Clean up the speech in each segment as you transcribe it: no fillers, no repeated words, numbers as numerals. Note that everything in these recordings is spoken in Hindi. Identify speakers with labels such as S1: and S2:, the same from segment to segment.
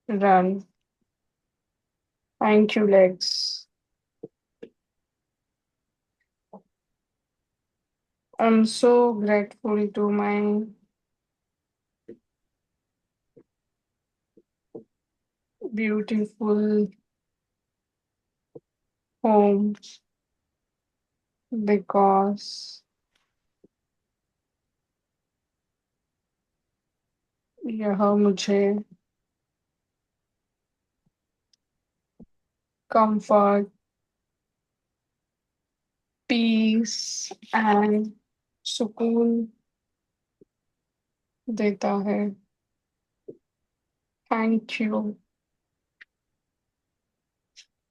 S1: Run. Thank you, Lex. I'm so grateful to my beautiful home because यह मुझे comfort, peace and सुकून देता है। Thank you.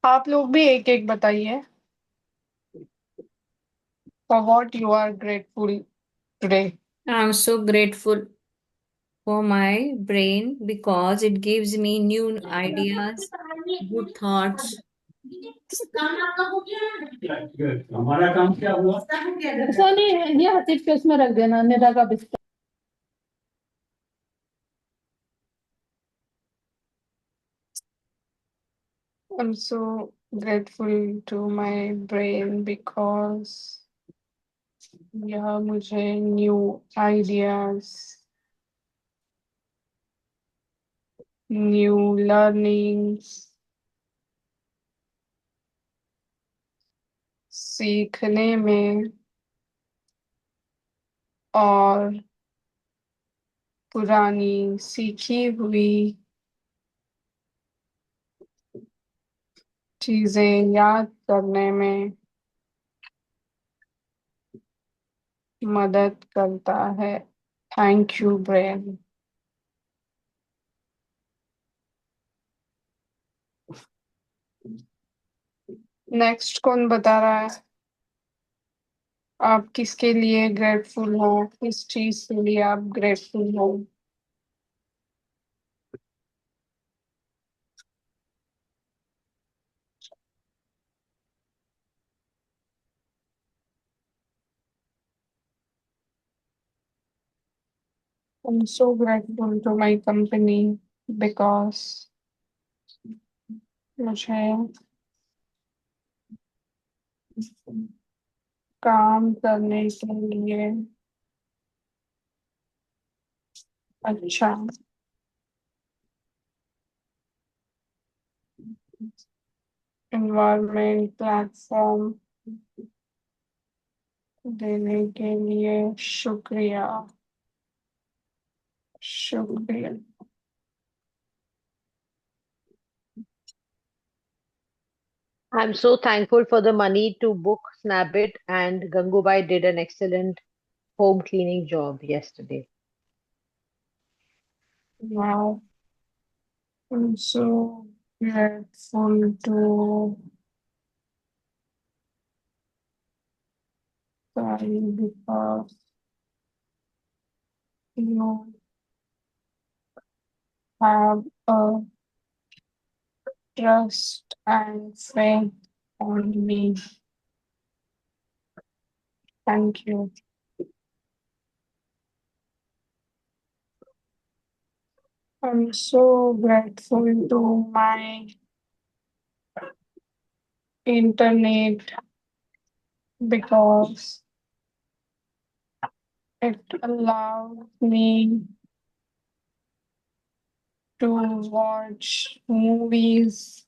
S1: आप लोग भी एक एक बताइए। For what you are grateful today?
S2: I'm so grateful for my brain because it gives me new ideas, good thoughts.
S3: हमारा काम क्या हुआ?
S4: ऐसा नहीं है, ये हथेली पे उसमें रख देना, निदा का बिस्तर।
S1: I'm so grateful to my brain because यह मुझे न्यू आइडियाज, न्यू लर्निंग्स सीखने में और पुरानी सीखी हुई चीजें याद करने में मदद करता है। Thank you brain. नेक्स्ट कौन बता रहा है? आप किसके लिए ग्रेटफुल हो? किस चीज के लिए आप ग्रेटफुल हो? I'm so grateful to my company because मुझे काम करने के लिए अच्छा एनवायरनमेंट प्लेटफॉर्म देने के लिए शुक्रिया। शुक्रिया।
S5: I'm so thankful for the money to book Snapit, and Gangubai did an excellent home cleaning job yesterday.
S1: Wow, I'm so grateful to Sai because you have a trust and faith on me. Thank you. I'm so grateful to my internet because it allows me to watch movies,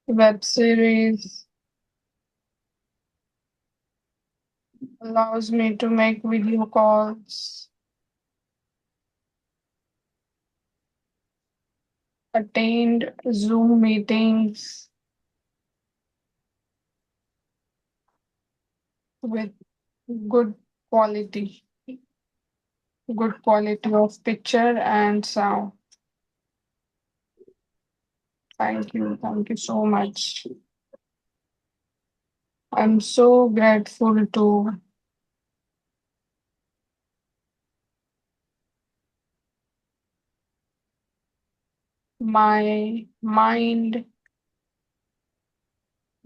S1: web series, allows me to make video calls, attend Zoom meetings with good quality, good quality of picture and sound. Thank you so much. I'm so grateful to my mind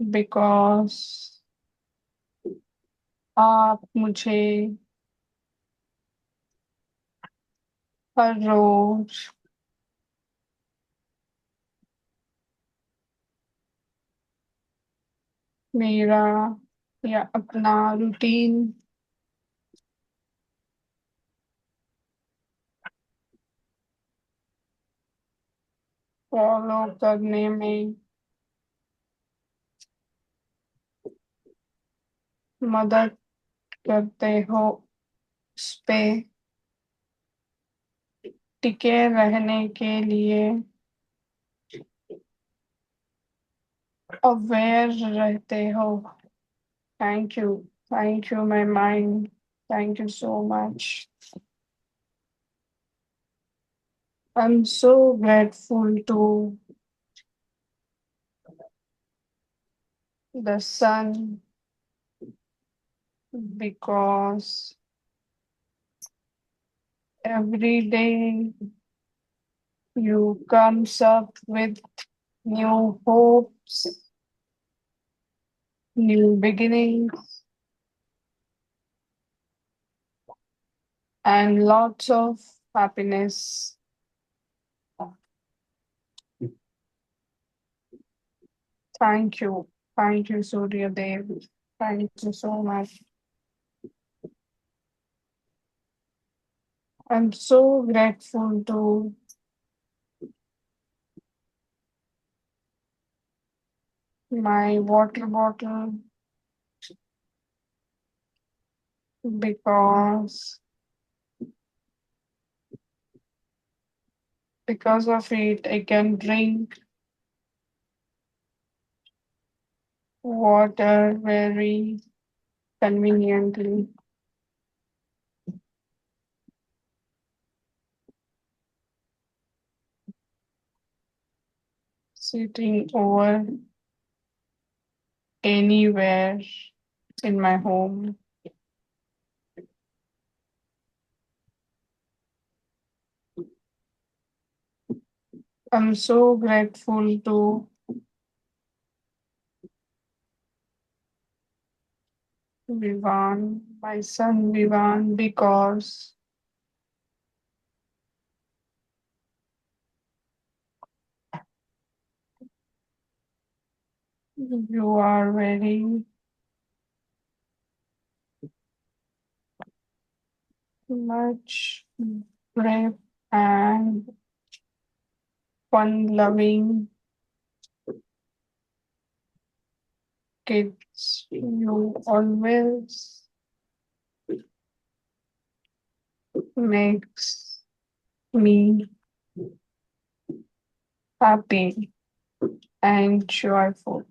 S1: because आप मुझे हर रोज मेरा या अपना रूटीन फॉलो करने में मदद करते हो, उस पे टिके रहने के लिए अवेयर रहते हो। Thank you my mind, thank you so much. I'm so grateful to the sun because every day you comes up with new hopes, new beginnings, and lots of happiness. Thank you, Surya Dev. Thank you so much. I'm so grateful to my water bottle because of it I can drink water very conveniently. Sitting over anywhere in my home. I'm so grateful to Vivan, my son Vivan, because you are very much brave and fun-loving kids. You always makes me happy and joyful.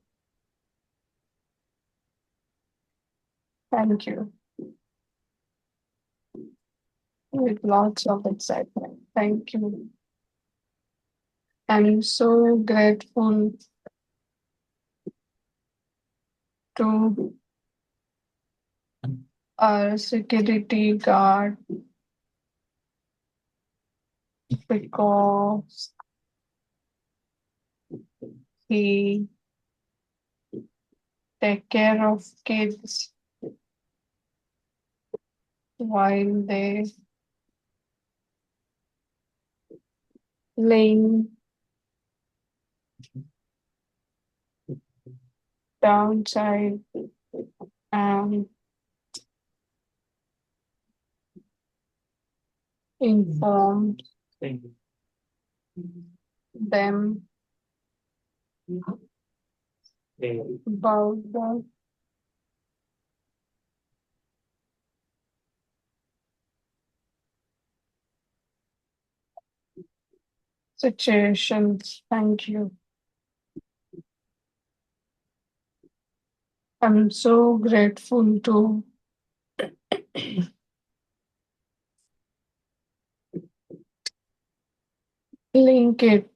S1: Thank you. With lots of excitement. Thank you. I'm so grateful to our security guard because he take care of kids while they laying downside and inform them about the situations. Thank you. I'm so grateful to link it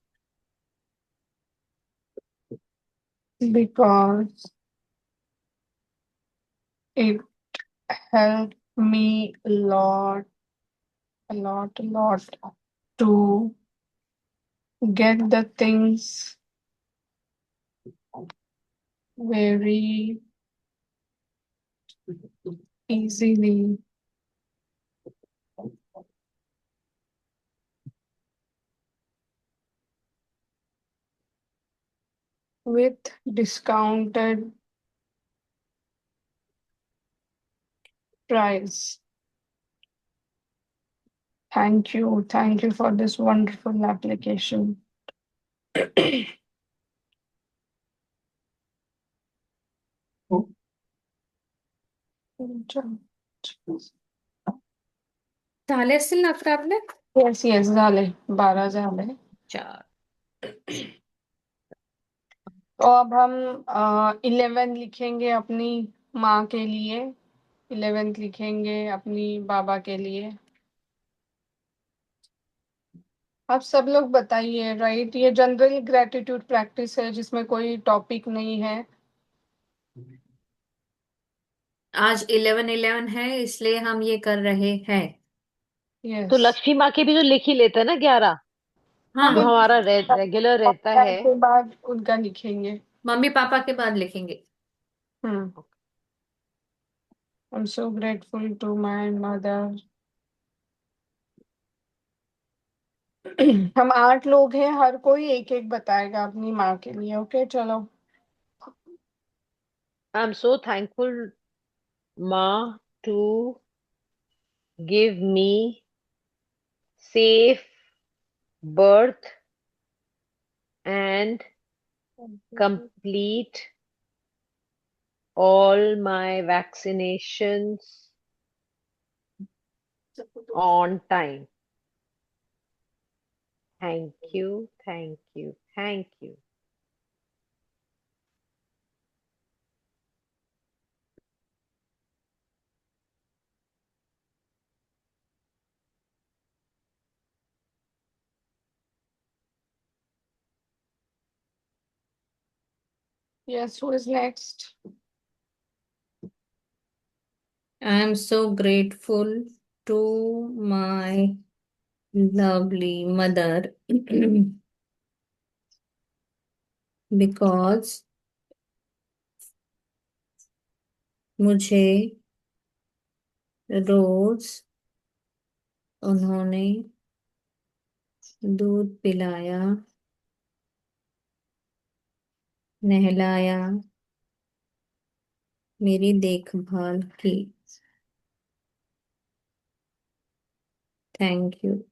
S1: because it helped me a lot to get the things very easily with discounted prize. Thank you. Thank you for this wonderful application.
S2: झाले असतील ना 11 आपले?
S1: Yes, yes, झाले 12 झाले.
S2: 4.
S1: तो अब हम 11 लिखेंगे अपनी माँ के लिए, 11th लिखेंगे अपनी बाबा के लिए. आप सब लोग बताइए. राइट, ये जनरल ग्रेटिट्यूड प्रैक्टिस है जिसमें कोई टॉपिक नहीं है.
S2: आज 11/11 है इसलिए हम ये कर रहे हैं.
S5: तो
S1: यस.
S5: लक्ष्मी माँ के भी तो लिख ही लेते हैं ना 11,
S2: हाँ,
S5: जो हमारा रेगुलर रहता है।
S1: के बाद उनका लिखेंगे.
S2: मम्मी पापा के बाद लिखेंगे.
S1: I'm so grateful to my mother. हम 8 लोग हैं, हर कोई एक एक बताएगा अपनी माँ के लिए. ओके, चलो.
S5: I'm so thankful, Ma, to give me safe birth and complete all my vaccinations on time. Thank you, thank you, thank you.
S1: Yes, who is next?
S2: I am so grateful to my lovely mother because मुझे रोज उन्होंने दूध पिलाया, नहलाया, मेरी देखभाल की. Thank you.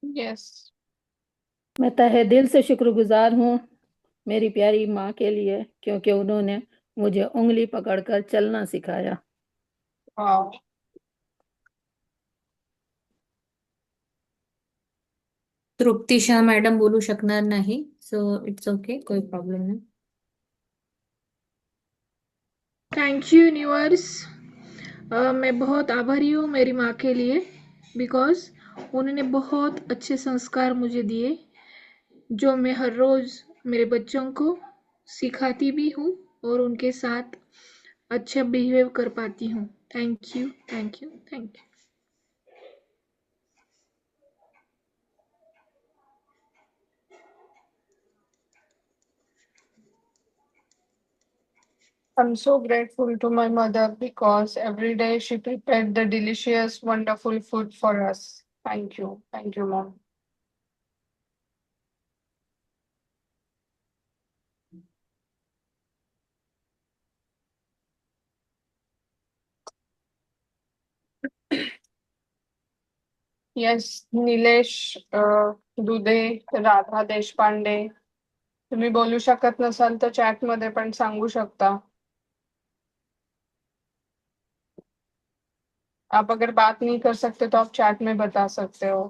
S1: Yes.
S4: मैं तहे दिल से शुक्रगुजार हूँ मेरी प्यारी माँ के लिए, क्योंकि उन्होंने मुझे उंगली पकड़कर चलना सिखाया.
S1: Wow.
S2: तृप्ती शाह मॅडम बोलू शकणार नाही, सो इट्स ओके, कोई प्रॉब्लेम नाही.
S6: Thank you universe. मैं बहुत आभारी हूँ मेरी माँ के लिए, बिकॉज उन्होंने बहुत अच्छे संस्कार मुझे दिए जो मैं हर रोज़ मेरे बच्चों को सिखाती भी हूँ और उनके साथ अच्छा बिहेव कर पाती हूँ. Thank you, thank you, thank you.
S1: I'm so grateful to my mother because every day she prepared the delicious, wonderful food for us. Thank you. Thank you, Mom. Yes, Nilesh दुधे, राधा देशपांडे. तुम्ही बोलू शकत नसाल तर चॅट मध्ये पण सांगू शकता. आप अगर बात नहीं कर सकते तो आप चैट में बता सकते हो.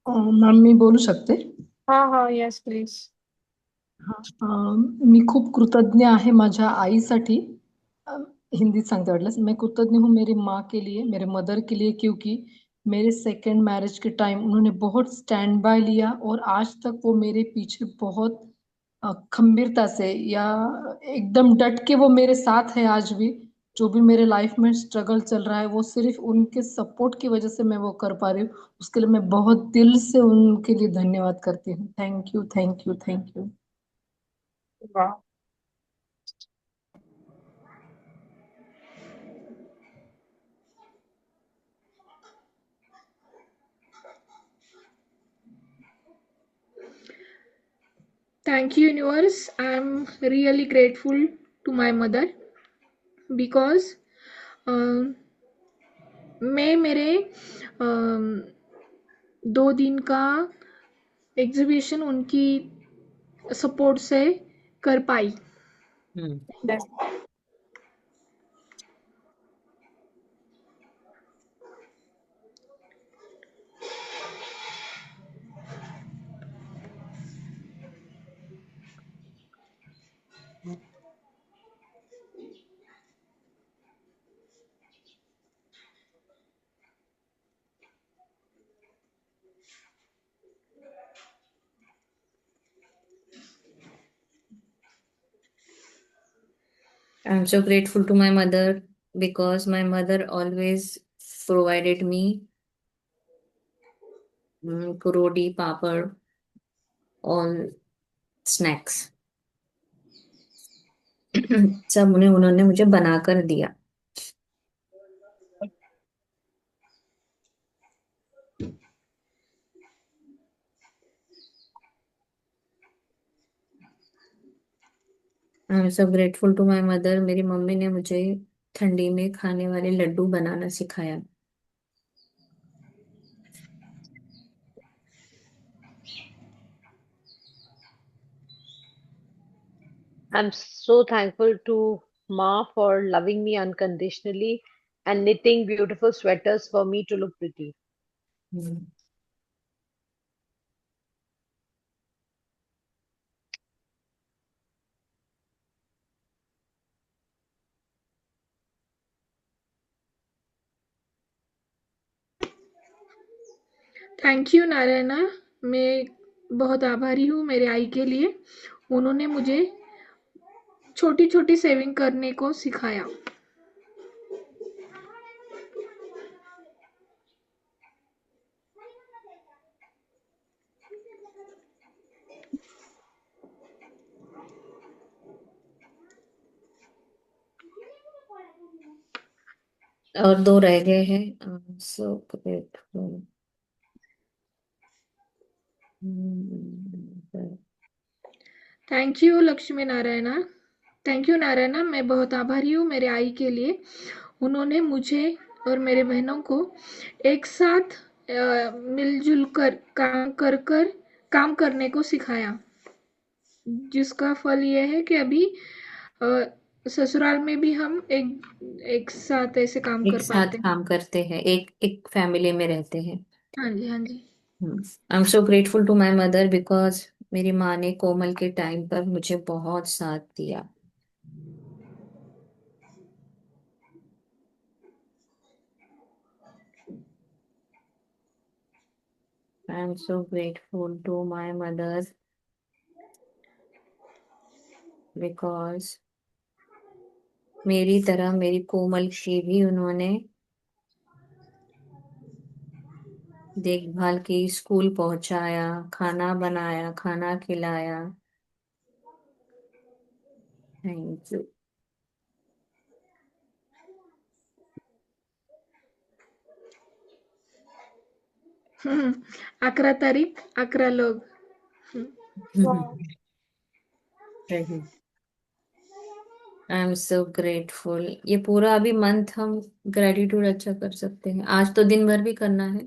S7: मॅम मी बोलू शकते.
S1: हाँ हाँ, यस प्लीज.
S7: मी खूप कृतज्ञ आहे माझ्या आईसाठी. हिंदीत सांगते वाटल्यास. मैं कृतज्ञ हूँ मेरी माँ के लिए, मेरे मदर के लिए, क्योंकि मेरे सेकंड मैरिज के टाइम उन्होंने बहुत स्टैंड बाय लिया और आज तक वो मेरे पीछे बहुत खंबीरता से या एकदम डट के वो मेरे साथ है आज भी. जो भी मेरे लाइफ में स्ट्रगल चल रहा है वो सिर्फ उनके सपोर्ट की वजह से मैं वो कर पा रही हूँ. उसके लिए मैं बहुत दिल से उनके लिए धन्यवाद करती हूँ. Thank you, thank you, thank you.
S1: वाह.
S6: Thank you, universe. I'm really grateful to my mother because मैं मेरे 2 दिन का एग्जीबिशन उनकी सपोर्ट से कर पाई.
S2: I'm so grateful to my mother because my mother always provided me kurodi, papad, all snacks. सब उन्होंने मुझे बनाकर दिया. I am so grateful to my mother. मेरी मम्मी ने मुझे ठंडी में खाने वाले लड्डू बनाना सिखाया.
S5: I'm so thankful to Ma for loving me unconditionally and knitting beautiful sweaters for me to look pretty.
S2: Hmm.
S6: Thank you Narayana. मैं बहुत आभारी हूँ मेरे आई के लिए. उन्होंने मुझे छोटी छोटी सेविंग करने को सिखाया.
S2: और 2 रह गए हैं. So grateful.
S6: Thank you Lakshmi Narayana. Thank you Narayana. मैं बहुत आभारी हूँ मेरे आई के लिए. उन्होंने मुझे और मेरे बहनों को एक साथ मिलजुल कर काम करने को सिखाया, जिसका फल ये है कि अभी ससुराल में भी हम एक साथ ऐसे काम
S2: एक
S6: कर
S2: साथ
S6: पाते हैं.
S2: काम करते हैं, एक फैमिली में रहते हैं.
S6: हाँ जी, हाँ जी.
S2: I am so grateful to my mother because मेरी माँ ने कोमल के टाइम पर मुझे बहुत साथ दिया. I am so grateful to my mother because मेरी तरह मेरी कोमल की भी उन्होंने देखभाल की, स्कूल पहुंचाया, खाना बनाया, खाना खिलाया. Thank you.
S6: 11 तारीख 11 लोग.
S2: आई एम सो ग्रेटफुल. ये पूरा अभी मंथ हम ग्रेटिट्यूड अच्छा कर सकते हैं. आज तो दिन भर भी करना है.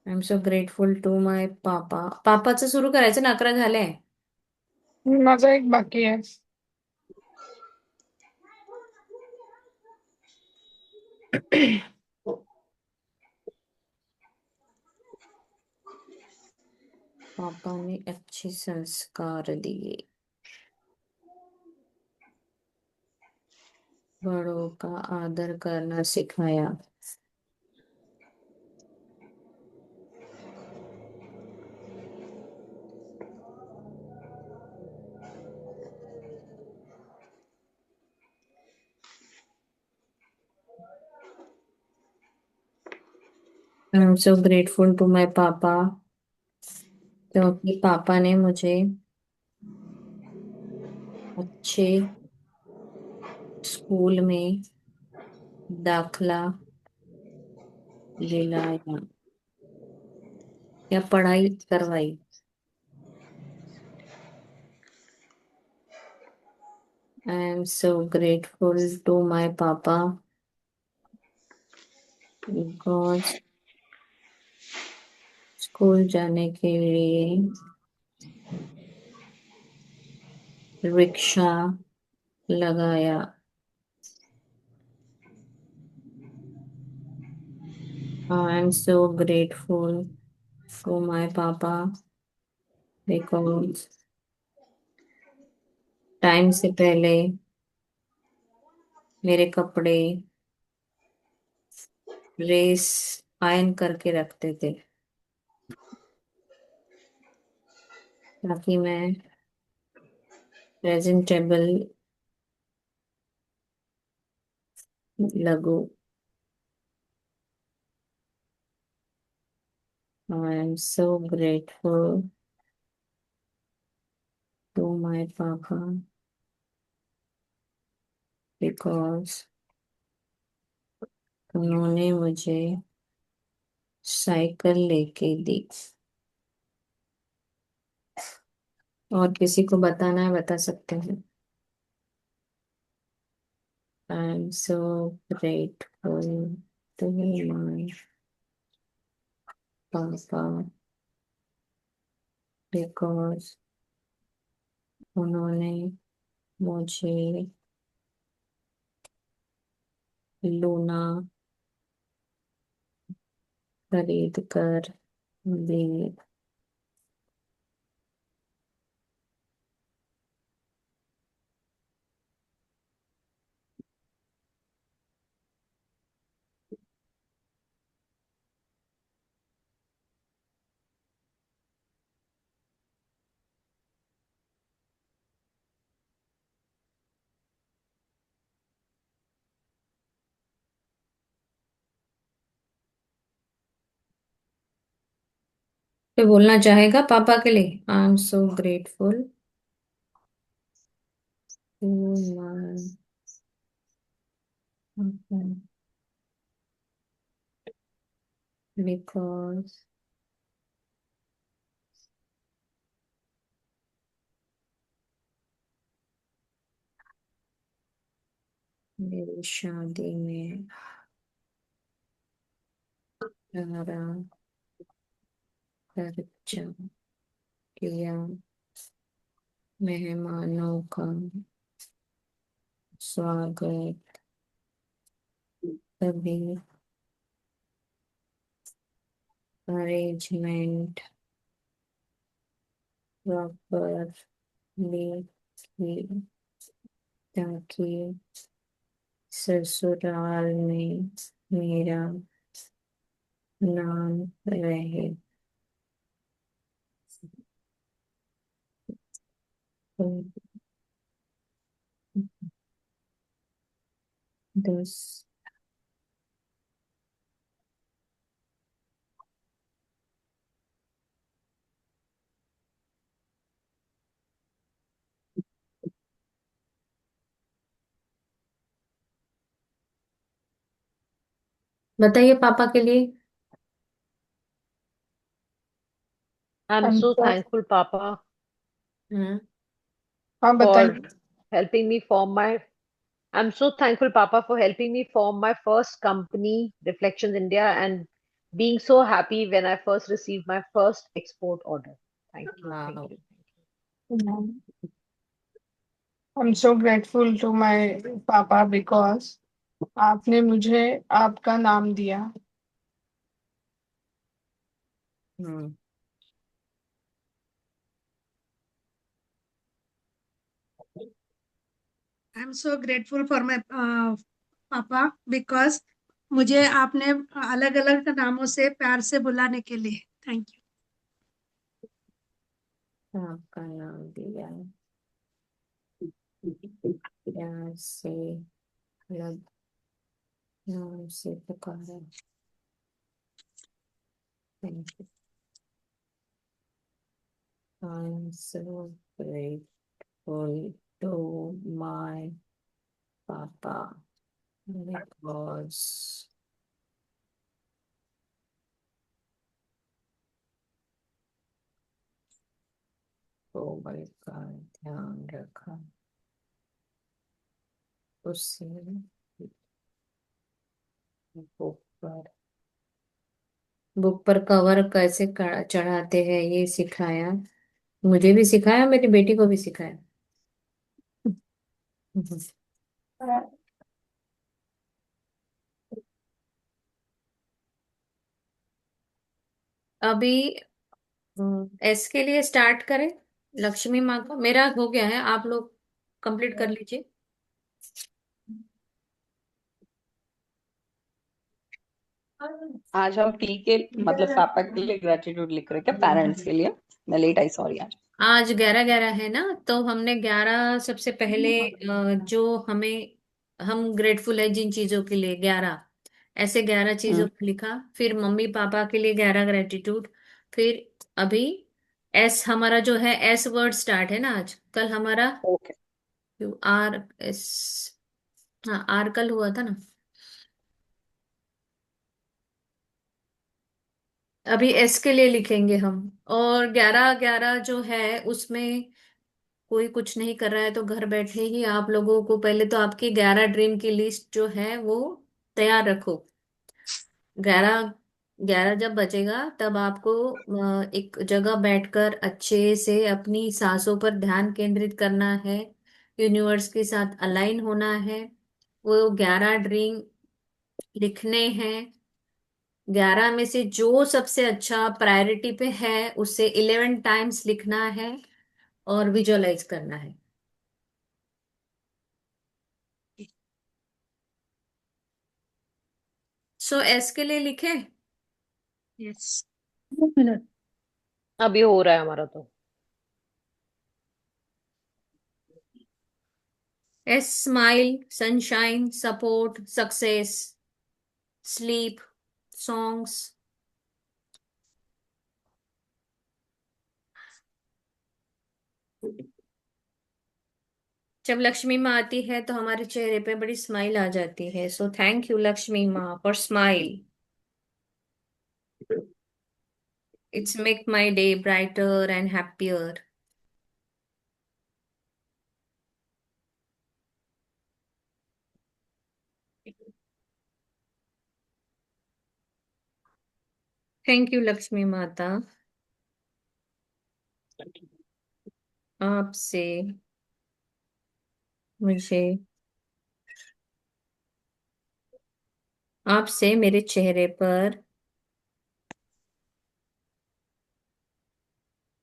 S2: I am so grateful to my papa. पापाचं सुरू करायचं ना, 11 झाले.
S1: माझा एक बाकी आहे.
S2: पापा ने अच्छे संस्कार दिए, बड़ों का आदर करना सिखाया. I am so grateful to my papa क्योंकि पापा ने मुझे अच्छे स्कूल में दाखला दिलाया या पढ़ाई करवाई. I am so grateful to my papa because school जाने के लिए रिक्शा लगाया। I am so grateful to my papa because time से पहले मेरे कपड़े रेस आयन करके रखते थे ताकि मैं presentable लगूं। I am so grateful to my papa because उन्होंने मुझे साइकिल लेके दी। और किसी को बताना है बता सकते हैं। I am so grateful to my papa because उन्होंने मुझे लूना खरीद कर दी। तो बोलना चाहेगा पापा के लिए। I am so grateful to my because मेरी शादी में सारा खर्चा किया, मेहमानों का स्वागत सभी अरेंजमेंट प्रॉपरली की ताकि ससुराल में मेरा नाम रहे। दस बताइए पापा के लिए।
S5: I'm
S1: I'm
S5: so
S1: so
S5: thankful, Papa,
S2: हाँ
S1: हाँ
S5: for
S1: बताइए।
S5: helping me form my. I'm so thankful, Papa, for helping me form my first company, Reflections India, and being so happy when I first received my first export order. Thank you, thank
S2: वाह।
S5: you.
S1: I'm so grateful to my पापा because आपने मुझे आपका नाम दिया।
S2: Hmm.
S8: I am so grateful for my papa because मुझे आपने अलग अलग नामों से प्यार से बुलाने के लिए थैंक यू।
S2: आपका नाम दिया प्यार से, अलग नाम से पुकारा। Thank you. I am so grateful to my papa because Komal का ध्यान रखा। उससे बुक पर बुक पर कवर कैसे चढ़ाते हैं ये सिखाया। मुझे भी सिखाया, मेरी बेटी को भी सिखाया। अभी एस के लिए स्टार्ट करें। लक्ष्मी माँ का मेरा हो गया है, आप लोग कंप्लीट कर लीजिए।
S9: आज हम पी के मतलब पापा के लिए ग्रेटिट्यूड लिख रहे हैं क्या, पेरेंट्स के लिए? मैं लेट आई, सॉरी।
S2: आज 11/11 है ना, तो हमने 11 सबसे पहले जो हमें हम ग्रेटफुल है जिन चीजों के लिए 11 ऐसे 11 चीजों को लिखा। फिर मम्मी पापा के लिए 11 ग्रेटिट्यूड। फिर अभी एस हमारा जो है एस वर्ड स्टार्ट है ना आज। कल हमारा
S9: ओके।
S2: आर एस, हाँ आर कल हुआ था ना। अभी एस के लिए लिखेंगे हम। और 11/11 जो है उसमें कोई कुछ नहीं कर रहा है तो घर बैठे ही आप लोगों को पहले तो आपकी 11 ड्रीम की लिस्ट जो है वो तैयार रखो। 11/11 जब बजेगा तब आपको एक जगह बैठकर अच्छे से अपनी सांसों पर ध्यान केंद्रित करना है। यूनिवर्स के साथ अलाइन होना है। वो 11 ड्रीम लिखने हैं। 11 में से जो सबसे अच्छा प्रायोरिटी पे है उसे 11 टाइम्स लिखना है और विजुअलाइज करना है। सो एस के लिए लिखे।
S8: यस।
S4: 2 मिनट।
S5: अभी हो रहा है हमारा तो।
S2: S smile, sunshine, support, success, sleep, songs. जब लक्ष्मी माँ आती है तो हमारे चेहरे पे बड़ी स्माइल आ जाती है। सो थैंक यू लक्ष्मी माँ for smile. It's make my day brighter and happier. Thank you Lakshmi माता। आपसे मुझे आपसे मेरे चेहरे पर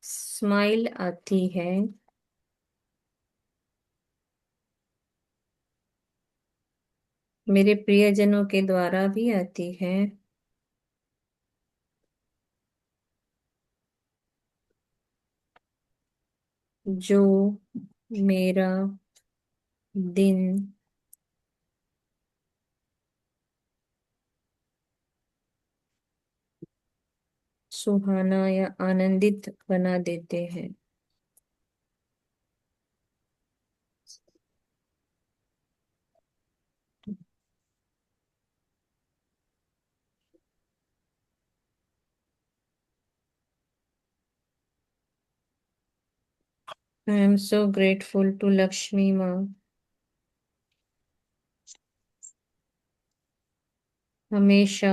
S2: स्माइल आती है। मेरे प्रियजनों के द्वारा भी आती है। जो मेरा दिन सुहाना या आनंदित बना देते हैं। I am so grateful to Lakshmi Maa, हमेशा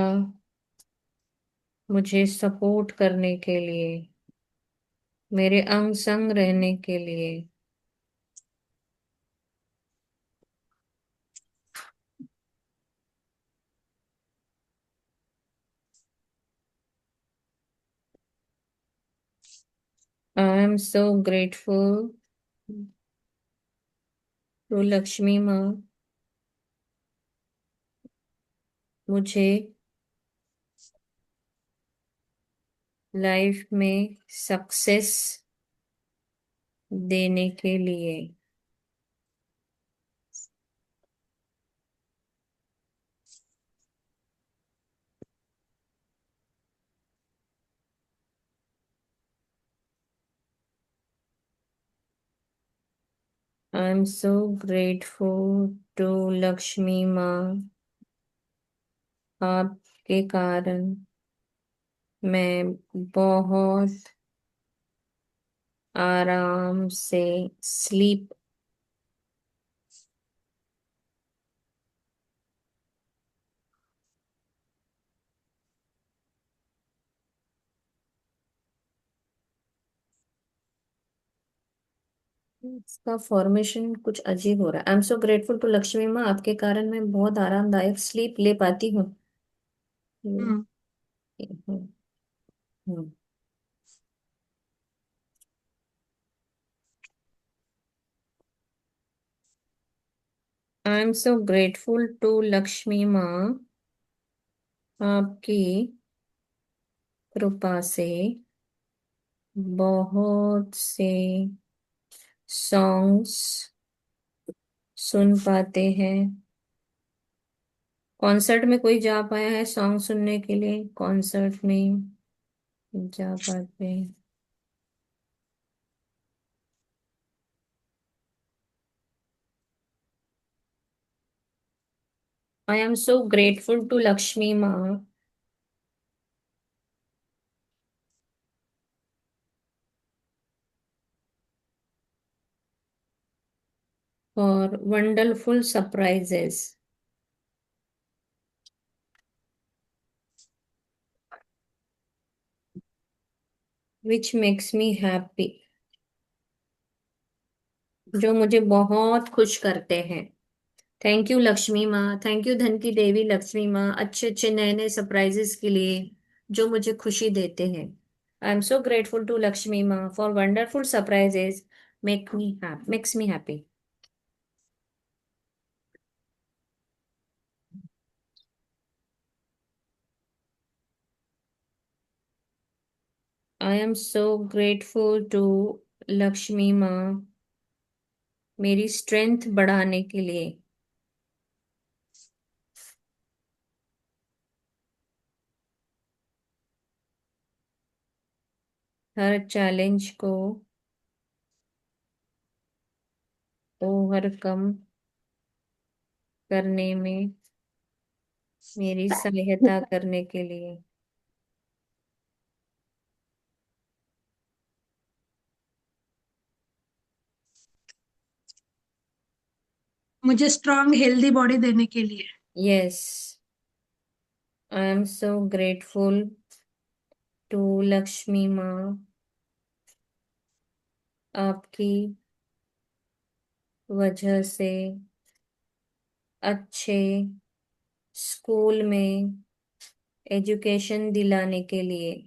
S2: मुझे सपोर्ट करने के लिए, मेरे अंग संग रहने के लिए। I am so grateful to Lakshmi Maa, मुझे लाइफ में सक्सेस देने के लिए। I am so grateful to Lakshmi माँ, आपके कारण मैं बहुत आराम से स्लीप इसका फॉर्मेशन कुछ अजीब हो रहा है। I am so grateful to Lakshmi माँ, आपके कारण मैं बहुत आरामदायक स्लीप ले पाती हूँ।
S8: Hmm,
S2: I am so grateful to Lakshmi माँ, आपकी कृपा से बहुत से सॉन्ग्स सुन पाते हैं। कॉन्सर्ट में कोई जा पाया है सॉन्ग सुनने के लिए? कॉन्सर्ट में जा पाते हैं। I am so grateful to Lakshmi माँ, for wonderful surprises which makes me happy, जो मुझे बहुत खुश करते हैं। थैंक यू लक्ष्मी माँ, थैंक यू धन की देवी लक्ष्मी माँ, अच्छे अच्छे नए नए सरप्राइजेस के लिए जो मुझे खुशी देते हैं। I am so grateful to Lakshmi माँ for wonderful surprises makes me happy. I am so grateful to Lakshmi माँ, मेरी स्ट्रेंथ बढ़ाने के लिए। हर चैलेंज को ओवरकम करने में मेरी सहायता करने के लिए।
S8: मुझे स्ट्रांग हेल्दी बॉडी देने के लिए।
S2: Yes, I am so grateful to Lakshmi माँ, आपकी वजह से अच्छे स्कूल में एजुकेशन दिलाने के लिए।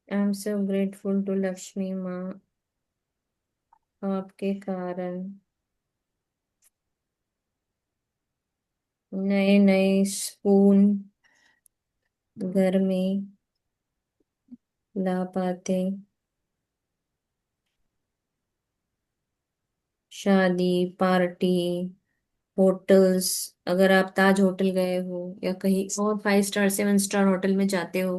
S2: I am so grateful to Lakshmi माँ, आपके कारण नए नए स्पून घर में ला पाते। शादी पार्टी होटल्स, अगर आप ताज होटल गए हो या कहीं और 5 स्टार 7 स्टार होटल में जाते हो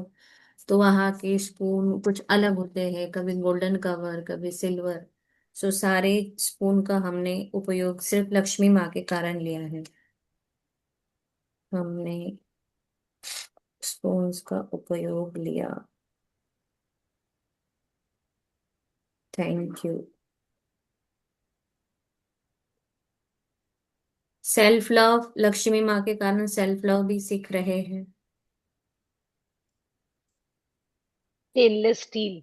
S2: तो वहाँ के स्पून कुछ अलग होते हैं, कभी गोल्डन कवर कभी सिल्वर। सो सारे स्पून का हमने उपयोग सिर्फ लक्ष्मी माँ के कारण लिया है। हमने स्पून्स का उपयोग लिया। Thank you. Self love, Lakshmi माँ के कारण सेल्फ लव भी सीख रहे हैं।
S5: Stainless steel.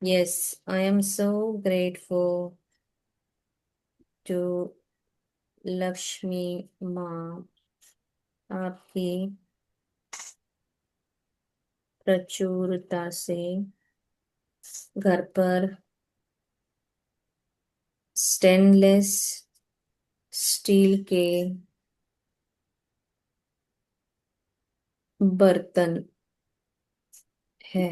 S2: Yes, I am so grateful to Lakshmi माँ, आपकी प्रचुरता से घर पर स्टेनलेस स्टील के बर्तन है।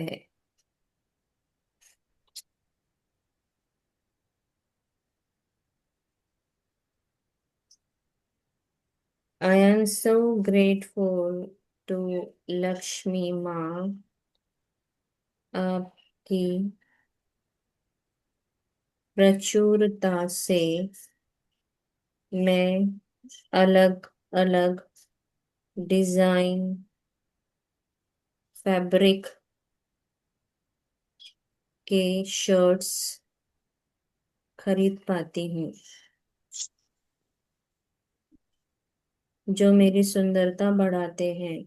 S2: I am so grateful to Lakshmi माँ, आपकी प्रचुरता से मैं अलग अलग डिजाइन, फैब्रिक के शर्ट्स खरीद पाती हूँ जो मेरी सुंदरता बढ़ाते हैं।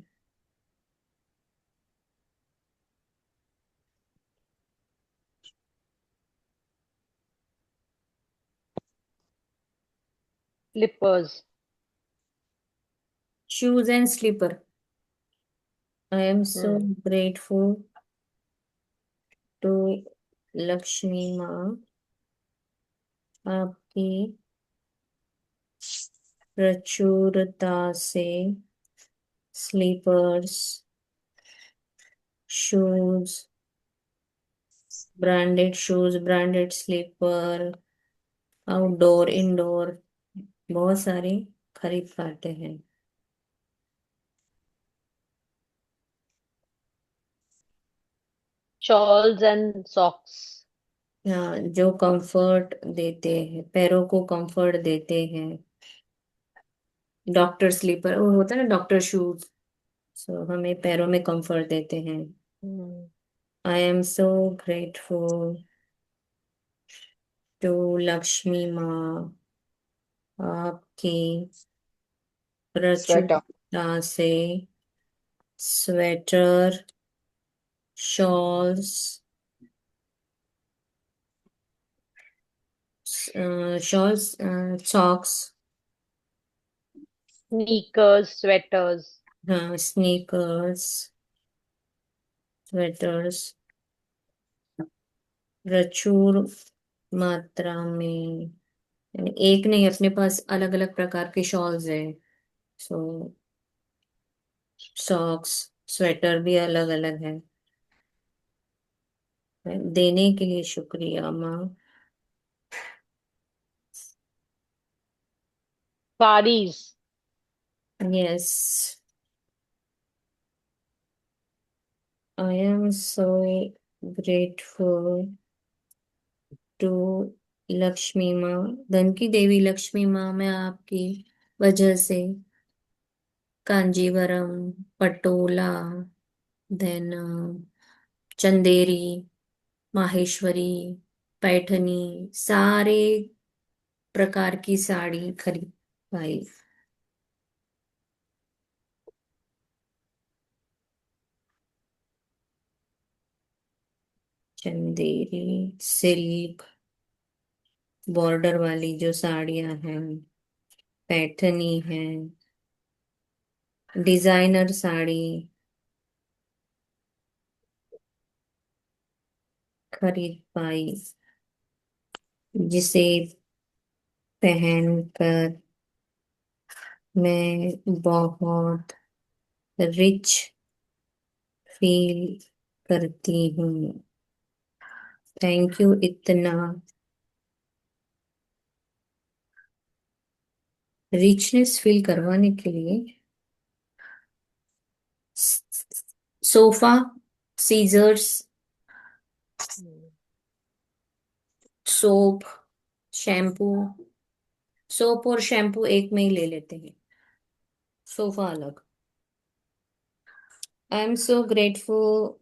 S5: Slippers.
S2: Shoes and slipper. I am so grateful to Lakshmi माँ आपकी प्रचुरता से slippers, shoes, branded shoes, branded slipper, outdoor indoor बहुत सारे खरीद पाते हैं।
S5: Shawls and socks.
S2: हाँ, जो कंफर्ट देते हैं, पैरों को कंफर्ट देते हैं। डॉक्टर स्लीपर वो होता है ना, डॉक्टर शूज, सो हमें पैरों में कंफर्ट देते हैं।
S5: Hmm.
S2: I am so grateful to Lakshmi माँ आपकी
S9: Sweater.
S2: प्रचुरता से sweater, shawls, shawls, socks,
S5: Sneakers, sweaters.
S2: हाँ, स्नीकर्स, स्वेटर्स प्रचुर मात्रा में, यानी एक नहीं, अपने पास अलग अलग प्रकार के शॉल्स है। सो सॉक्स, स्वेटर भी अलग अलग है। देने के लिए शुक्रिया माँ।
S5: Saris.
S2: Yes, I am so grateful to Lakshmi माँ, धन की देवी लक्ष्मी माँ, मैं आपकी वजह से कांजीवरम, पटोला, देन चंदेरी, माहेश्वरी, पैठनी, सारे प्रकार की साड़ी खरीद पाई। चंदेरी, सिल्क, बॉर्डर वाली जो साड़ियां हैं, पैठनी है, डिजाइनर साड़ी खरीद पाई, जिसे पहनकर मैं बहुत रिच फील करती हूँ। थैंक यू इतना रिचनेस फील करवाने के लिए। Sofa, scissors, soap, shampoo, soap और शैम्पू एक में ही ले लेते हैं, सोफा अलग। I am so grateful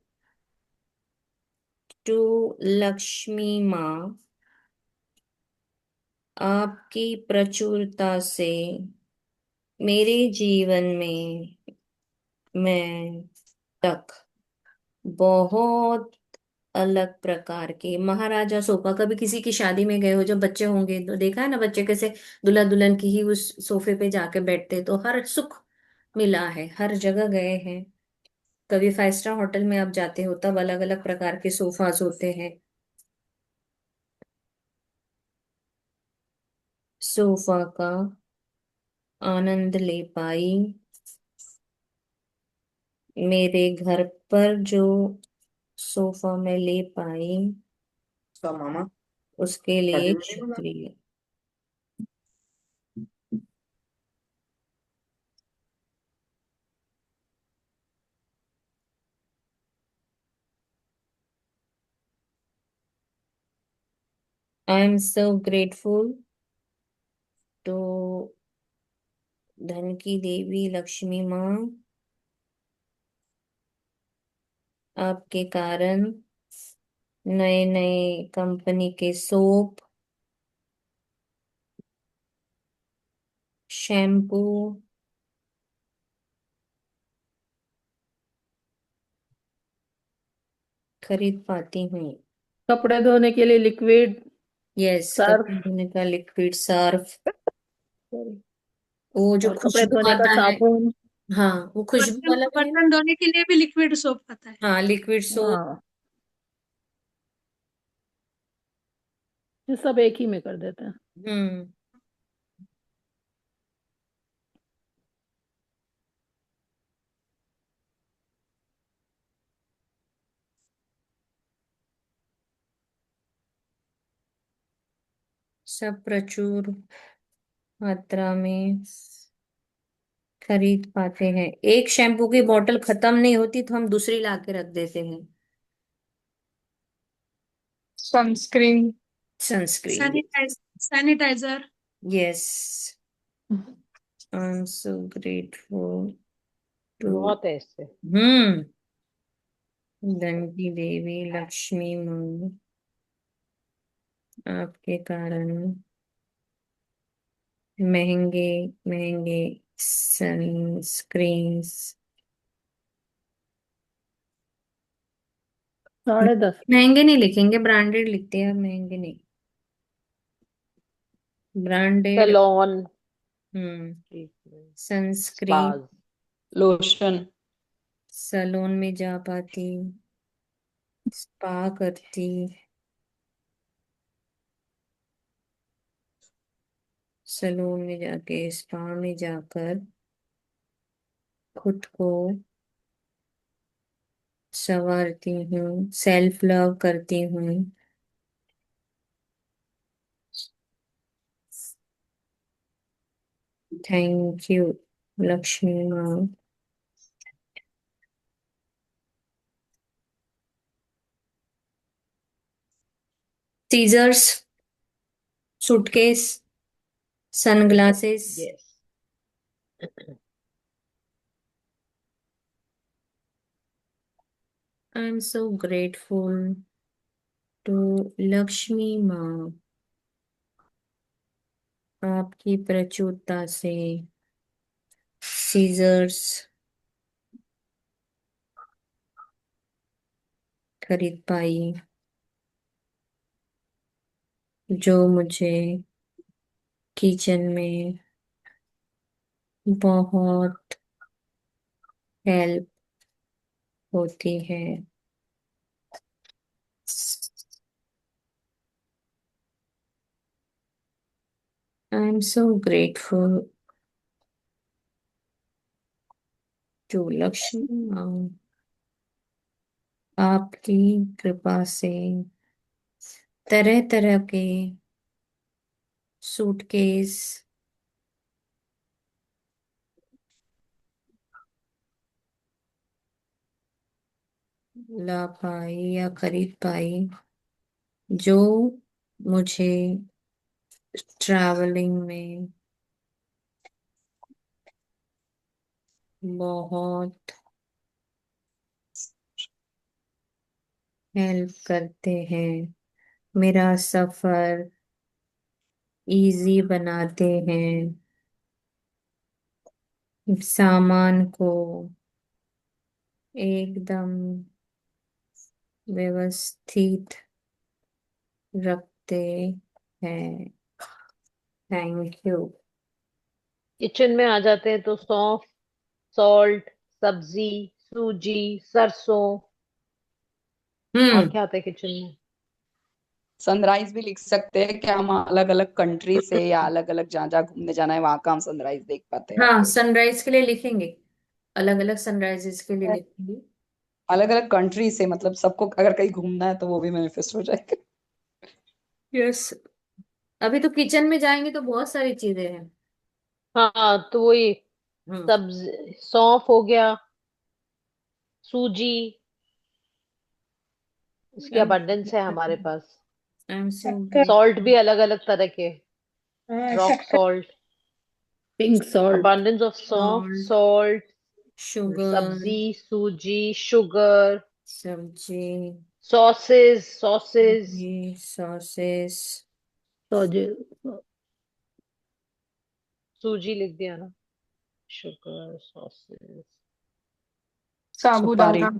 S2: to Lakshmi माँ आपकी प्रचुरता से मेरे जीवन में मैं तक बहुत अलग प्रकार के महाराजा सोफा, कभी किसी की शादी में गए हो, जब बच्चे होंगे तो देखा है ना, बच्चे कैसे दूल्हा दुल्हन की ही उस सोफे पे जाके बैठते, तो हर सुख मिला है, हर जगह गए हैं। कभी 5 स्टार होटल में आप जाते हो तब अलग अलग प्रकार के सोफाज होते हैं। सोफा का आनंद ले पाई। मेरे घर पर जो सोफा मैं ले पाई,
S9: So, Mama.
S2: उसके लिए
S9: Happy birthday, Mama.
S2: शुक्रिया। I am so grateful to धन की देवी लक्ष्मी माँ आपके कारण नए नए कंपनी के सोप, शैम्पू, खरीद पाती हूँ।
S4: कपड़े धोने के लिए लिक्विड,
S2: यस,
S4: सर्फ,
S2: कपड़े धोने का लिक्विड, सर्फ, वो जो
S4: और कपड़े
S2: खुशबू
S4: धोने का
S2: आता है।
S4: साबुन।
S2: हाँ, वो खुशबू
S8: बर्तन
S2: वाला भी है।
S8: बर्तन धोने के लिए भी लिक्विड सोप आता है।
S2: हाँ, लिक्विड सोप।
S4: हाँ, ये सब एक ही में कर देते हैं।
S2: हम्म। सब प्रचुर मात्रा में खरीद पाते हैं। एक शैम्पू की बोतल खत्म नहीं होती तो हम दूसरी ला के रख देते हैं।
S1: Sunscreen.
S2: Sunscreen.
S8: Sanitiser.
S2: Yes, I am so grateful to.
S5: बहुत है इससे।
S2: धनकी देवी, लक्ष्मी माँ, आपके कारण महंगे महंगे सनस्क्रीन्स,
S4: 10.5।
S2: महंगे नहीं लिखेंगे, ब्रांडेड लिखते हैं, महंगे नहीं, branded.
S5: Salon,
S2: sunscreen.
S5: Spas.
S9: Lotion.
S2: Salon में जा पाती, स्पा करती, सैलून में जाके, स्पा में जाकर खुद को संवारती हूँ, सेल्फ लव करती हूँ। थैंक यू लक्ष्मी माँ। Scissors, suitcase, sunglasses.
S5: Yes.
S2: I am so grateful to Lakshmi माँ, आपकी प्रचुरता से सीजर्स खरीद पाई, जो मुझे किचन में बहुत हेल्प होती है। I am so grateful to Lakshmi माँ, आपकी कृपा से तरह तरह के सूटकेस ला पाई या खरीद पाई, जो मुझे ट्रैवलिंग में बहुत हेल्प करते हैं, मेरा सफर इजी बनाते हैं, सामान को एकदम व्यवस्थित रखते हैं। Thank you.
S5: किचन में आ जाते हैं तो सौंफ, सॉल्ट, सब्जी, सूजी, सरसों। और क्या आता है किचन में?
S9: सनराइज भी लिख सकते हैं कि हम अलग अलग कंट्री से या अलग अलग जहाँ जहाँ घूमने जाना है वहां का हम सनराइज देख पाते हैं
S2: हाँ,
S9: आके।
S2: सनराइज के लिए लिखेंगे, अलग अलग सनराइजेस के लिए लिखेंगे।
S9: अलग अलग कंट्री से मतलब सबको अगर कहीं घूमना है तो वो भी मैनिफेस्ट हो जाएगा।
S2: यस, अभी तो किचन में जाएंगे तो बहुत सारी चीजें हैं।
S5: हाँ, तो वही
S2: हम्म।
S5: सब्जी, सौंफ हो गया, सूजी, इसकी अबंडेंस है हमारे पास।
S2: I am so
S5: salt
S2: grateful.
S5: भी अलग अलग तरह के, rock salt,
S4: pink salt.
S5: abundance of saunf,
S2: salt,
S5: salt,
S2: sugar,
S5: sabzi, suji, sugar,
S2: सब्जी,
S5: sauces,
S2: ये सॉसेस,
S4: सौजे
S5: सूजी लिख दिया ना, sugar, sauces,
S9: सुपारी,
S1: साबूदाना,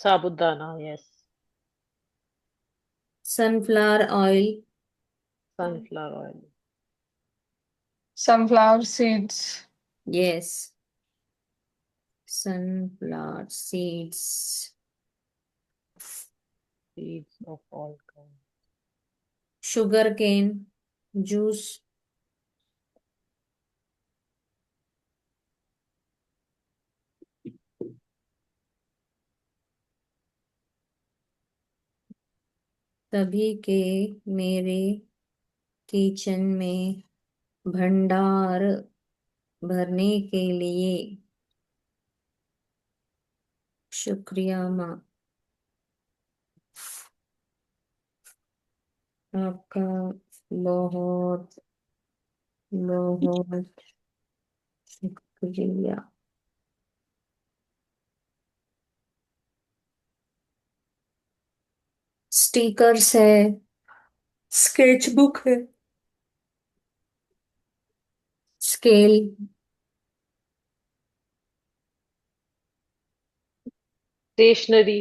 S5: साबुदाना, yes,
S2: sunflower oil,
S5: sunflower oil,
S1: sunflower seeds,
S2: yes, sunflower seeds,
S5: seeds of all kinds,
S2: sugar cane juice, तभी के मेरे किचन में भंडार भरने के लिए शुक्रिया माँ, आपका बहुत बहुत शुक्रिया। स्टिकर्स है, स्केच बुक है, scale,
S5: stationery,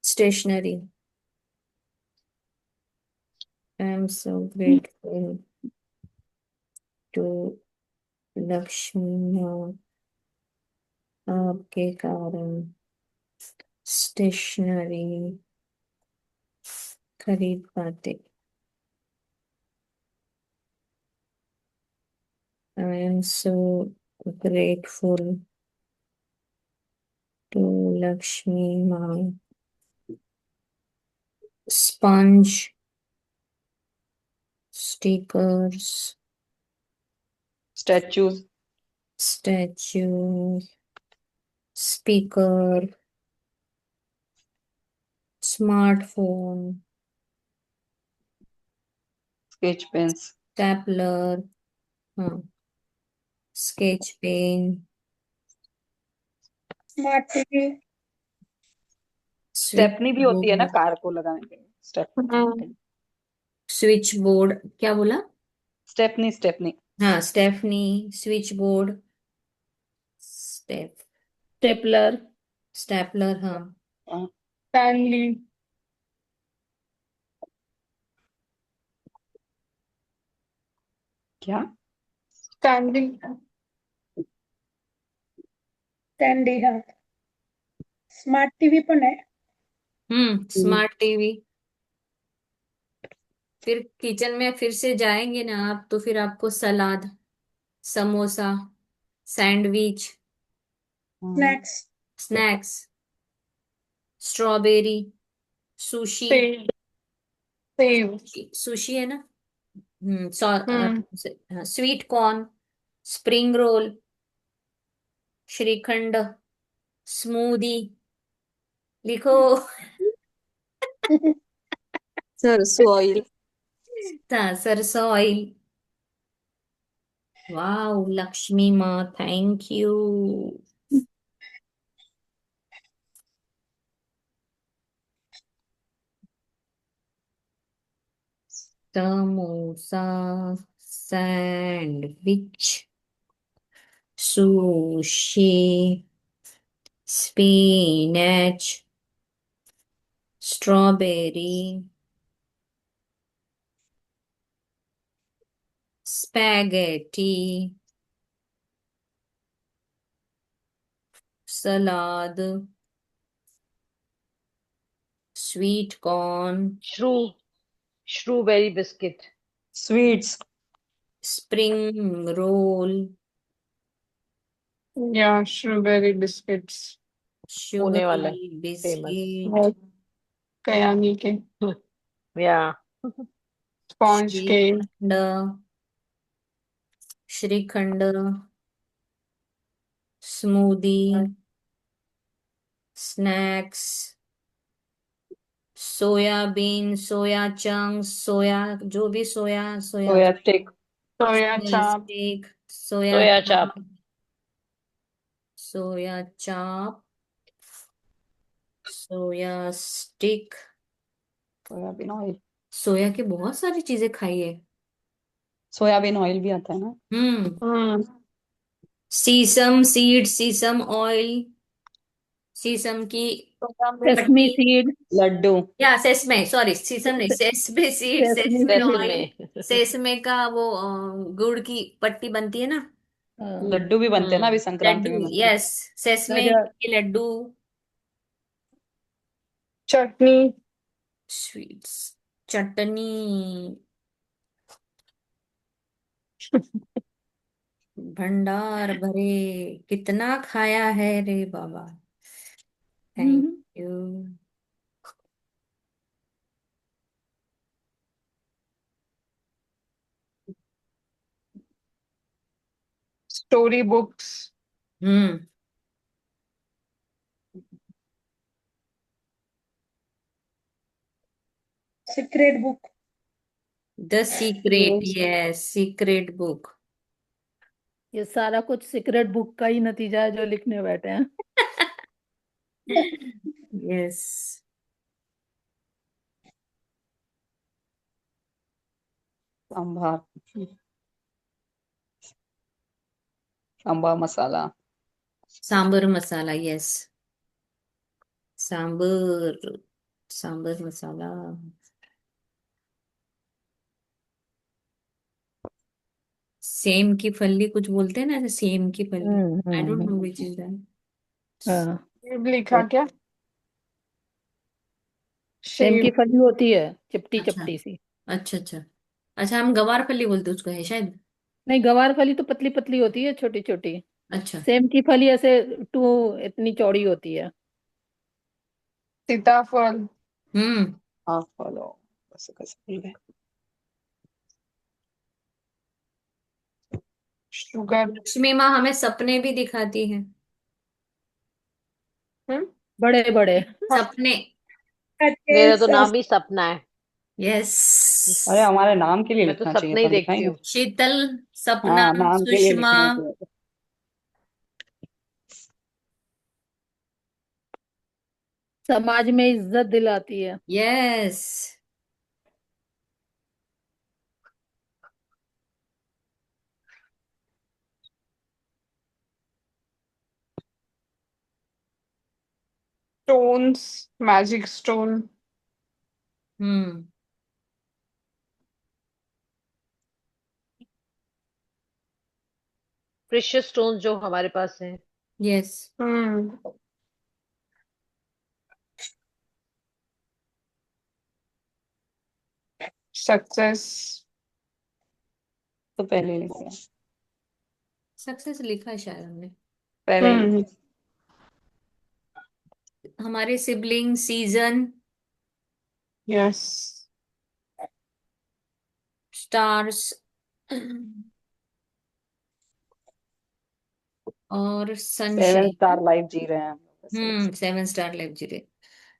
S2: stationery. I am so grateful to Lakshmi माँ, आपके कारण स्टेशनरी खरीद पाते। I am so grateful to Lakshmi माँ, sponge, stickers,
S9: statues,
S2: statue, speaker, smartphone,
S9: sketch pens,
S2: stapler, हाँ, sketch pen,
S8: smart TV,
S2: switch
S9: stepney भी होती है ना
S2: बोर्ड,
S9: कार को लगाने के लिए, स्टेपनी,
S2: स्विच बोर्ड, क्या बोला?
S9: स्टेपनी, स्टेपनी,
S2: हाँ, Stephanie, switch board, step,
S4: stapler,
S2: stapler, हाँ,
S9: हाँ,
S1: स्टैनली,
S9: क्या
S1: स्टैनली,
S8: स्टँडी, हा स्मार्ट टीव्ही पण आहे.
S2: Smart TV. फिर किचन में फिर से जाएंगे ना आप, तो फिर आपको salad, samosa, sandwich,
S8: snacks,
S2: snacks, strawberry, sushi,
S1: sev, sev,
S2: sushi है ना,
S1: hmm,
S2: sweet corn, spring roll, shrikhand, smoothie, लिखो।
S9: Sarson oil,
S2: sarson oil. Wow Lakshmi माँ, thank you. Samosa, sandwich, sushi, spinach, strawberry, spaghetti, salad, sweet corn,
S5: strawberry biscuit,
S9: sweets,
S2: spring roll,
S1: या स्ट्रॉबेरी बिस्किट्स,
S5: पुणे वाला
S2: शुगरी
S5: famous,
S2: बिस्किट,
S1: कयानी के,
S5: yeah,
S1: स्पॉन्ज के,
S2: shrikhand, shrikhand, smoothie, snacks, soyabean, soya chunks, soya, जो भी सोया, सोया
S9: सोया स्टिक,
S1: सोया चाप,
S2: स्टिक, सोया
S5: soya chap,
S2: chaap, soya chaap, soya stick.
S9: Soyabean oil.
S2: Soya की बहुत सारी चीजें खाई है।
S9: सोयाबीन ऑयल भी आता है ना।
S2: हम्म। सीसम सीड, सीसम ऑयल, सीसम की
S4: सेसमी
S2: पट्टी,
S4: सीड,
S9: लड्डू।
S2: या सेसमे, सॉरी सीसम नहीं, sesame seed,
S4: sesame
S2: sesame
S4: seed.
S2: Oil, sesame का वो गुड़ की पट्टी बनती है ना।
S4: हाँ,
S9: लड्डू भी बनते हैं ना, अभी संक्रांति में
S2: लड्डू,
S9: बनते हैं।
S2: यस, सेसमे
S4: गजक,
S2: के लड्डू।
S1: चटनी।
S2: स्वीट्स, चटनी, भंडार भरे, कितना खाया है रे बाबा। Thank you.
S1: Story books.
S2: Hmm.
S8: Secret book.
S2: The secret,
S9: Yes.
S2: Yes, secret book.
S4: ये सारा कुछ सीक्रेट बुक का ही नतीजा है जो लिखने बैठे हैं।
S2: यस।
S9: सांभर। सांभर मसाला।
S2: सांबर मसाला, यस, सांबर, सांबर मसाला। सेम की फली कुछ बोलते हैं ना, ऐसे सेम की फली। I don't know which is that.
S4: हाँ,
S1: सेब लिखा क्या?
S4: सेम की
S1: शेब।
S4: फली होती है, चिपटी
S2: अच्छा,
S4: चिपटी सी।
S2: अच्छा, अच्छा। अच्छा, हम गवार फली बोलते हैं उसको, है शायद।
S4: नहीं, गवार फली तो पतली पतली होती है, छोटी छोटी।
S2: अच्छा।
S4: सेम की फली ऐसे टू इतनी चौड़ी होती है।
S1: सीताफल।
S2: हम्म।
S9: हाँ फॉलो। कैसे कैसे भूल गए।
S1: शुगर।
S2: लक्ष्मी माँ हमें सपने भी दिखाती है।
S1: हम्म।
S4: बड़े बड़े।
S2: सपने।
S5: मेरा तो नाम ही सपना है।
S2: यस।
S9: अरे हमारे नाम के लिए
S5: मैं तो
S9: लिखना चाहिए
S5: सपने ही
S9: था, लिखा ही
S5: देखती
S9: नहीं।
S5: हूँ।
S2: शीतल, सपना,
S9: हाँ नाम के लिए
S2: सुषमा।
S9: लिखना चाहिए था।
S4: समाज में इज्जत दिलाती है।
S2: Yes.
S1: Stones. Magic stone.
S2: Hmm.
S5: Precious stone जो हमारे पास है।
S2: यस।
S1: हम्म। सक्सेस।
S9: तो पहले ही लिखा।
S2: सक्सेस लिखा है शायद हमने।
S9: पहले ही
S1: हम्म।
S9: लिखा।
S2: हमारे सिबलिंग, सीजन,
S1: यस।
S2: स्टार्स, और
S9: 7
S2: सनशाइन।
S9: स्टार लाइफ जी रहे हैं हम लोग, ऐसे लिख सकते
S2: 7 स्टार लाइफ जीरे।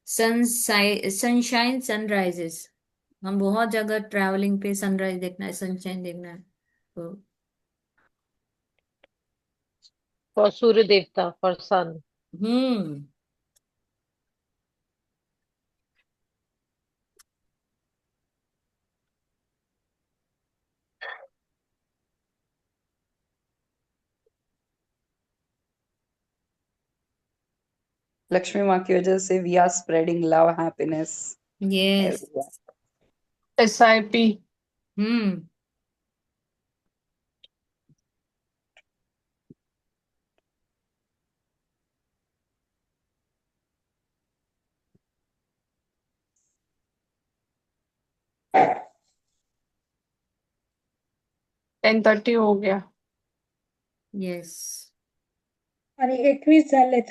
S2: Sunshine, sunrises. हम बहुत जगह ट्रैवलिंग पे सनराइज देखना है, सनशाइन देखना है, तो
S5: फॉर सूर्य देवता, फॉर सन।
S2: हम्म।
S9: हैं। लक्ष्मी माँ की वजह से we are spreading love happiness
S2: yes.
S9: Everywhere.
S1: SIP।
S2: हम्म।
S1: 10:30 हो गया।
S2: यस।
S8: आणि 21 झालेत.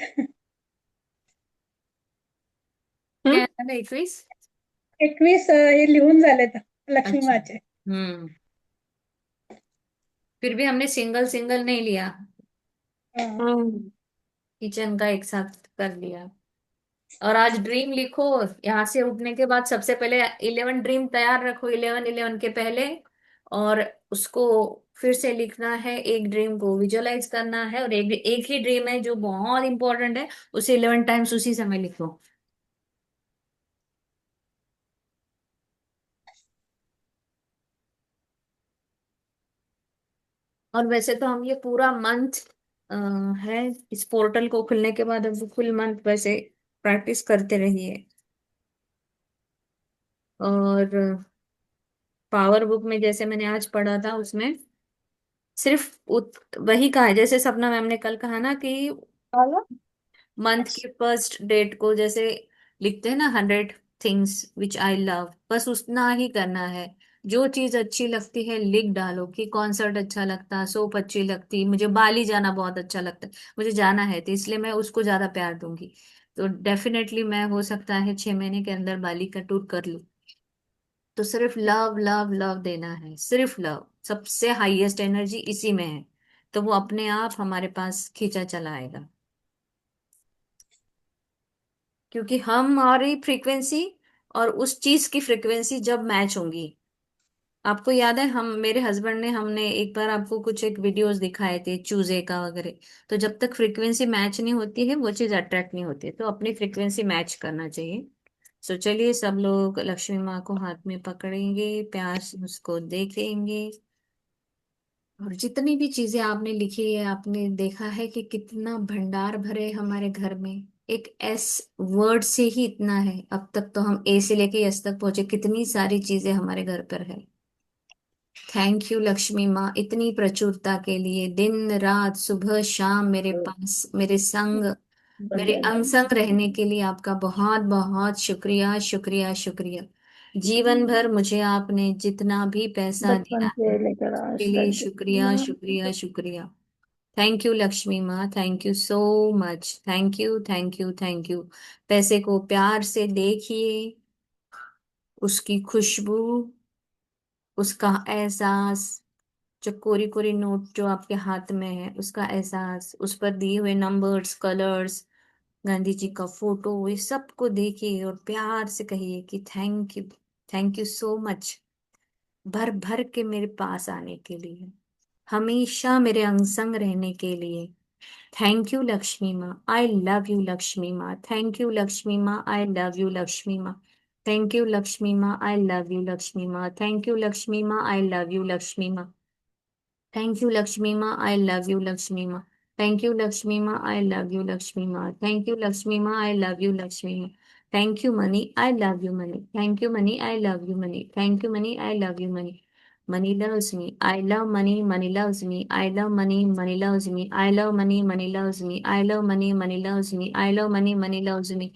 S2: क्या
S1: हम्म।
S2: था 21?
S8: 21 हे लिहून झालेत लक्ष्मी
S2: अच्छा।
S8: माचे.
S2: हम्म। फिर भी हमने सिंगल सिंगल नहीं लिया,
S8: हाँ.
S1: हम्म।
S2: किचन का एक साथ कर लिया। और आज ड्रीम लिखो, यहाँ से उठने के बाद सबसे पहले 11 ड्रीम तैयार रखो, 11 के पहले, और उसको फिर से लिखना है। एक ड्रीम को विजुअलाइज करना है, और एक एक ही ड्रीम है जो बहुत इंपॉर्टेंट है, उसे 11 टाइम्स उसी समय लिखो। और वैसे तो हम ये पूरा मंथ है, इस पोर्टल को खुलने के बाद अब फुल मंथ वैसे प्रैक्टिस करते रहिए। और पावर बुक में जैसे मैंने आज पढ़ा था, उसमें सिर्फ वही कहा है, जैसे सपना मैम ने कल कहा ना कि मंथ के फर्स्ट डेट को जैसे लिखते हैं ना, 100 थिंग्स विच आई लव, बस उतना ही करना है। जो चीज अच्छी लगती है लिख डालो, कि कॉन्सर्ट अच्छा लगता, सोप अच्छी लगती, मुझे बाली जाना बहुत अच्छा लगता है, मुझे जाना है तो इसलिए मैं उसको ज्यादा प्यार दूंगी। तो डेफिनेटली मैं हो सकता है 6 महीने के अंदर बाली का टूर कर लूं। तो सिर्फ लव लव लव देना है, सिर्फ लव, सबसे हाईएस्ट एनर्जी इसी में है। तो वो अपने आप हमारे पास खींचा चला आएगा, क्योंकि हमारी फ्रीक्वेंसी और उस चीज की फ्रीक्वेंसी जब मैच होंगी। आपको याद है, हम मेरे हस्बैंड ने हमने एक बार आपको कुछ एक वीडियोस दिखाए थे चूजे का वगैरह। तो जब तक फ्रीक्वेंसी मैच नहीं होती है वो चीज अट्रैक्ट नहीं होती है, तो अपनी फ्रीक्वेंसी मैच करना चाहिए। सो चलिए सब लोग लक्ष्मी माँ को हाथ में पकड़ेंगे, प्यार से उसको देखेंगे। और जितनी भी चीजें आपने लिखी है, आपने देखा है कि कितना भंडार भरे हमारे घर में। एक एस वर्ड से ही इतना है, अब तक तो हम ए से लेके एस तक पहुंचे, कितनी सारी चीजें हमारे घर पर है। थैंक यू लक्ष्मी माँ, इतनी प्रचुरता के लिए, दिन रात सुबह शाम मेरे पास, मेरे संग, मेरे अंग संग रहने के लिए आपका बहुत बहुत शुक्रिया शुक्रिया शुक्रिया। जीवन भर मुझे आपने जितना भी पैसा
S4: बचपन
S2: दिया है
S4: से लेकर
S2: उसके
S4: आज
S2: लिए
S4: तक
S2: शुक्रिया
S4: जितना
S2: शुक्रिया शुक्रिया। थैंक यू लक्ष्मी माँ, thank you so much, thank you thank you thank you. पैसे को प्यार से देखिए, उसकी खुशबू, उसका एहसास, जो कोरी कोरी नोट जो आपके हाथ में है उसका एहसास, उस पर दिए हुए नंबर्स, कलर्स, गांधी जी का फोटो, ये सबको देखिए और प्यार से कहिए कि थैंक यू सो मच, भर भर के मेरे पास आने के लिए, हमेशा मेरे अंग संग रहने के लिए। थैंक यू लक्ष्मी माँ, आई लव यू लक्ष्मी माँ, थैंक यू लक्ष्मी माँ, आई लव यू लक्ष्मी माँ, थैंक यू लक्ष्मी माँ, आई लव यू लक्ष्मी माँ, थैंक यू लक्ष्मी माँ, आई लव यू लक्ष्मी माँ, थैंक यू लक्ष्मी माँ, आई लव यू लक्ष्मी माँ, थैंक यू लक्ष्मी माँ, आई लव यू लक्ष्मी माँ, थैंक यू लक्ष्मी माँ, आई लव यू लक्ष्मी माँ, thank you money, I love you money, thank you money, I love you money, thank you money, I love you money. Money loves me. I love money. Money loves me. I love money. Money loves me. I love money. Money loves me. I love money. Money loves me. I love money. Money loves me.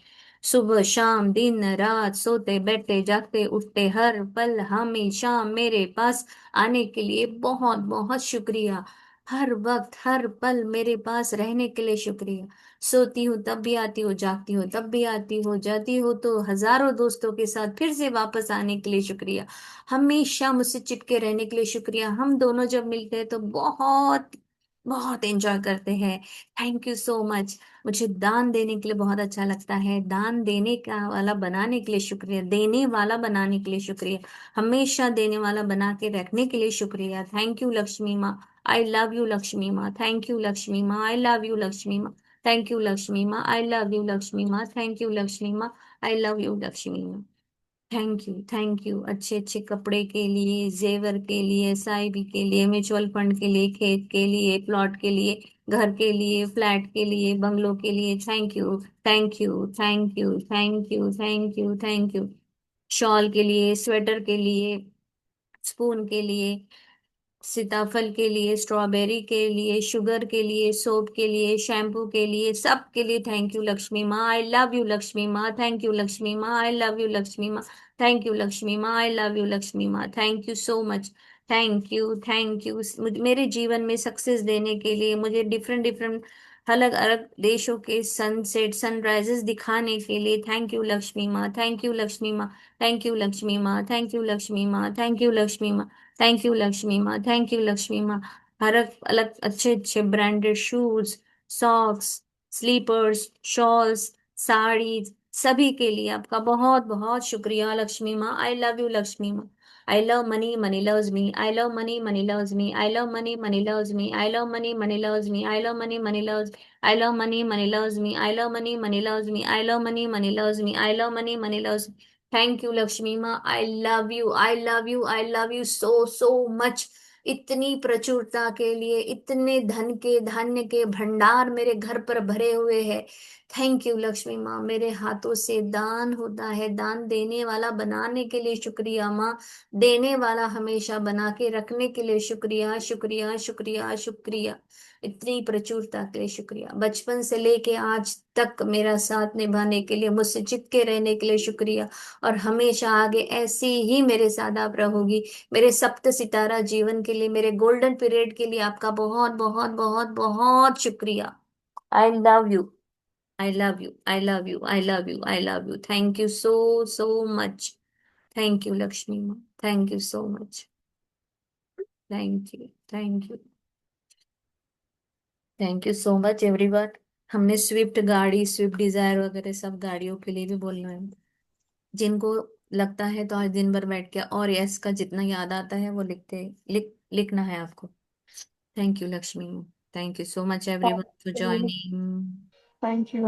S2: सुबह शाम दिन रात, सोते बैठे जागते उठते, हर पल हमेशा मेरे पास आने के लिए बहुत बहुत शुक्रिया। हर वक्त हर पल मेरे पास रहने के लिए शुक्रिया। सोती हूँ तब भी आती हूँ, जागती हूँ तब भी आती हूँ, जाती हूँ तो हजारों दोस्तों के साथ फिर से वापस आने के लिए शुक्रिया। हमेशा मुझसे चिपके रहने के लिए शुक्रिया। हम दोनों जब मिलते हैं तो बहुत बहुत एंजॉय करते हैं। Thank you so much. मुझे दान देने के लिए बहुत अच्छा लगता है, दान देने का वाला बनाने के लिए शुक्रिया, देने वाला बनाने के लिए शुक्रिया, हमेशा देने वाला बना के रखने के लिए शुक्रिया। थैंक यू लक्ष्मी माँ, आई लव यू लक्ष्मी माँ, थैंक यू लक्ष्मी माँ, आई लव यू लक्ष्मी माँ, थैंक यू लक्ष्मी माँ, आई लव यू लक्ष्मी माँ, थैंक यू लक्ष्मी माँ, आई लव यू लक्ष्मी माँ। थैंक यू अच्छे अच्छे कपड़े के लिए, जेवर के लिए, एसआईपी के लिए, म्यूचुअल फंड के लिए, खेत के लिए, प्लॉट के लिए, घर के लिए, फ्लैट के लिए, बंगलों के लिए, thank you thank you thank you thank you thank you thank you. Shawl के लिए, स्वेटर के लिए, स्पून के लिए, सीताफल के लिए, स्ट्रॉबेरी के लिए, शुगर के लिए, सोप के लिए, शैम्पू के लिए, सब के लिए थैंक यू लक्ष्मी माँ, आई लव यू लक्ष्मी माँ, थैंक यू लक्ष्मी माँ, आई लव यू लक्ष्मी माँ, थैंक यू लक्ष्मी माँ, आई लव यू लक्ष्मी माँ, thank you so much. Thank you मेरे जीवन में सक्सेस देने के लिए, मुझे डिफरेंट डिफरेंट अलग अलग देशों के सनसेट सनराइजेस दिखाने के लिए, थैंक यू लक्ष्मी माँ, थैंक यू लक्ष्मी माँ, थैंक यू लक्ष्मी माँ, थैंक यू लक्ष्मी माँ, थैंक यू लक्ष्मी माँ, थैंक यू लक्ष्मी माँ, थैंक यू लक्ष्मी माँ। हर एक अलग अच्छे अच्छे branded shoes, socks, slippers, shawls, saris, सभी के लिए आपका बहुत बहुत शुक्रिया लक्ष्मी माँ, आई लव यू लक्ष्मी माँ। I love money, money loves me. I love money, money loves me. I love money, money loves me. I love money, money loves me. I love money, money loves. I love money, money loves me. I love money, money loves me. I love money, money loves me. I love money, money loves me. Thank you, Lakshmi Ma. I love you. I love you. I love you so, so much. इतनी प्रचुरता के लिए, इतने धन के धान्य के भंडार मेरे घर पर भरे हुए हैं। थैंक यू लक्ष्मी माँ। मेरे हाथों से दान होता है, दान देने वाला बनाने के लिए शुक्रिया माँ, देने वाला हमेशा बना के रखने के लिए शुक्रिया शुक्रिया शुक्रिया शुक्रिया। इतनी प्रचुरता के लिए शुक्रिया। बचपन से लेके आज तक मेरा साथ निभाने के लिए, मुझसे चिपके रहने के लिए शुक्रिया। और हमेशा आगे ऐसी ही मेरे साथ आप रहोगी। मेरे सप्त सितारा जीवन के लिए, मेरे गोल्डन पीरियड के लिए आपका बहुत बहुत बहुत बहुत शुक्रिया। I love you, I love you, I love you, I love you, I love you. Thank you so so much. Thank you Lakshmi माँ, thank you so much. Thank you, thank you, thank you so much everyone. हमने स्विफ्ट गाड़ी, स्विफ्ट डिजायर वगैरह सब गाड़ियों के लिए भी बोलना है। जिनको लगता है तो आज दिन भर बैठ के और यस का जितना याद आता है वो लिखना है आपको। Thank you Lakshmi. Thank you so much everyone for
S1: thank
S2: joining.
S1: You.